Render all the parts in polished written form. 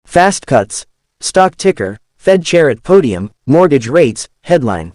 Fast cuts. Stock ticker, Fed chair at podium, mortgage rates, headline.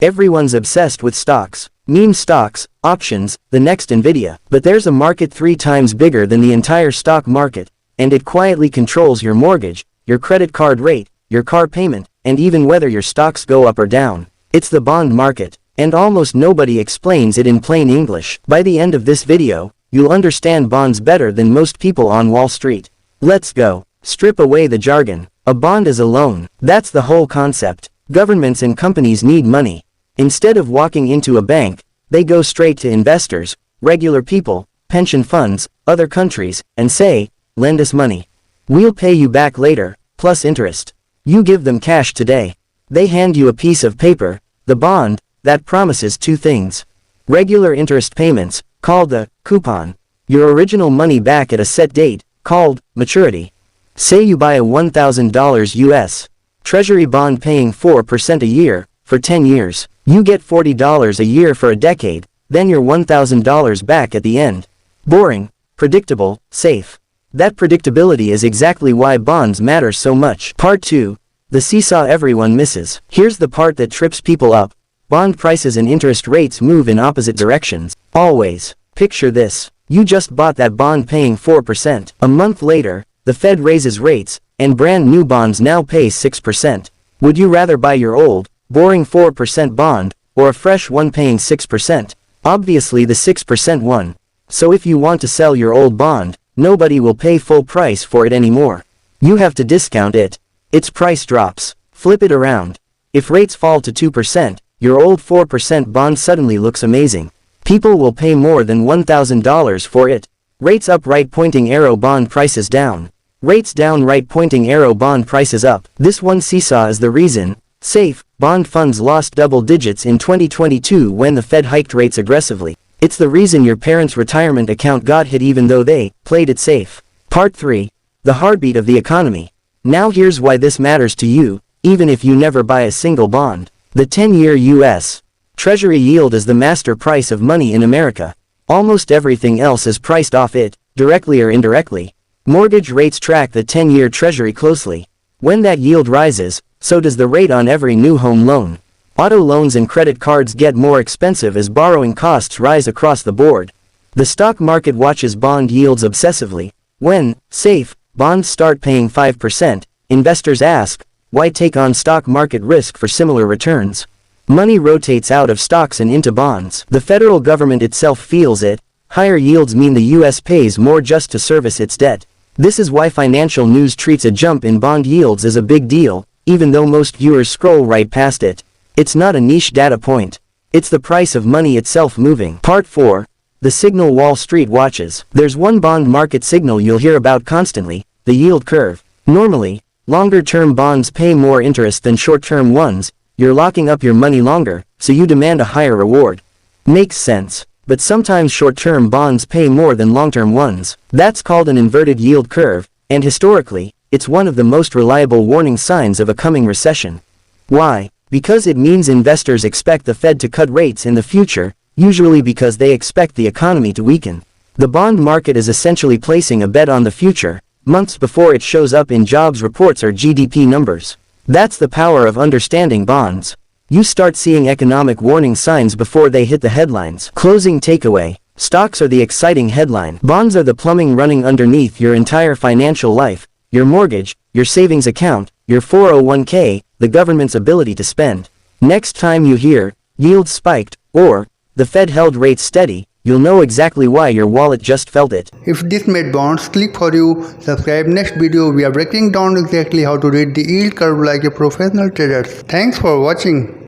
Everyone's obsessed with stocks. Meme stocks, options, the next Nvidia. But there's a market 3 times bigger than the entire stock market, and it quietly controls your mortgage, your credit card rate, your car payment, and even whether your stocks go up or down. It's the bond market, and almost nobody explains it in plain English. By the end of this video, you'll understand bonds better than most people on Wall Street. Let's go. Strip away the jargon. A bond is a loan. That's the whole concept. Governments and companies need money. Instead of walking into a bank, they go straight to investors, regular people, pension funds, other countries, and say, lend us money. We'll pay you back later, plus interest. You give them cash today. They hand you a piece of paper, the bond, that promises 2 things. Regular interest payments, called the coupon. Your original money back at a set date, called maturity. Say you buy a $1,000 US Treasury bond paying 4% a year, for 10 years. You get $40 a year for a decade, then your $1,000 back at the end. Boring, predictable, safe. That predictability is exactly why bonds matter so much. Part 2. The seesaw everyone misses. Here's the part that trips people up. Bond prices and interest rates move in opposite directions. Always. Picture this. You just bought that bond paying 4%. A month later, the Fed raises rates, and brand new bonds now pay 6%. Would you rather buy your old, boring 4% bond, or a fresh one paying 6%? Obviously the 6% one. So if you want to sell your old bond, nobody will pay full price for it anymore. You have to discount it. Its price drops. Flip it around. If rates fall to 2%, your old 4% bond suddenly looks amazing. People will pay more than $1,000 for it. Rates up, right pointing arrow, bond prices down. Rates down, right pointing arrow, bond prices up. This one seesaw is the reason safe bond funds lost double digits in 2022 when the Fed hiked rates aggressively. It's the reason your parents' retirement account got hit even though they played it safe. Part 3. The heartbeat of the economy. Now here's why this matters to you, even if you never buy a single bond. The 10-year U.S. Treasury yield is the master price of money in America. Almost everything else is priced off it, directly or indirectly. Mortgage rates track the 10-year Treasury closely. When that yield rises, so does the rate on every new home loan. Auto loans and credit cards get more expensive as borrowing costs rise across the board. The stock market watches bond yields obsessively. When, safe, bonds start paying 5%, investors ask, why take on stock market risk for similar returns? Money rotates out of stocks and into bonds. The federal government itself feels it. Higher yields mean the U.S. pays more just to service its debt. This is why financial news treats a jump in bond yields as a big deal, even though most viewers scroll right past it. It's not a niche data point. It's the price of money itself moving. Part 4. The signal Wall Street watches. There's one bond market signal you'll hear about constantly, the yield curve. Normally, longer-term bonds pay more interest than short-term ones. You're locking up your money longer, so you demand a higher reward. Makes sense. But sometimes short-term bonds pay more than long-term ones. That's called an inverted yield curve, and historically, it's one of the most reliable warning signs of a coming recession. Why? Because it means investors expect the Fed to cut rates in the future, usually because they expect the economy to weaken. The bond market is essentially placing a bet on the future, months before it shows up in jobs reports or GDP numbers. That's the power of understanding bonds. You start seeing economic warning signs before they hit the headlines. Closing takeaway. Stocks are the exciting headline. Bonds are the plumbing running underneath your entire financial life, your mortgage, your savings account, your 401k, the government's ability to spend. Next time you hear, yields spiked, or, the Fed held rates steady, you'll know exactly why your wallet just felt it. If this made bonds click for you, subscribe. Next video we are breaking down exactly how to read the yield curve like a professional trader. Thanks for watching.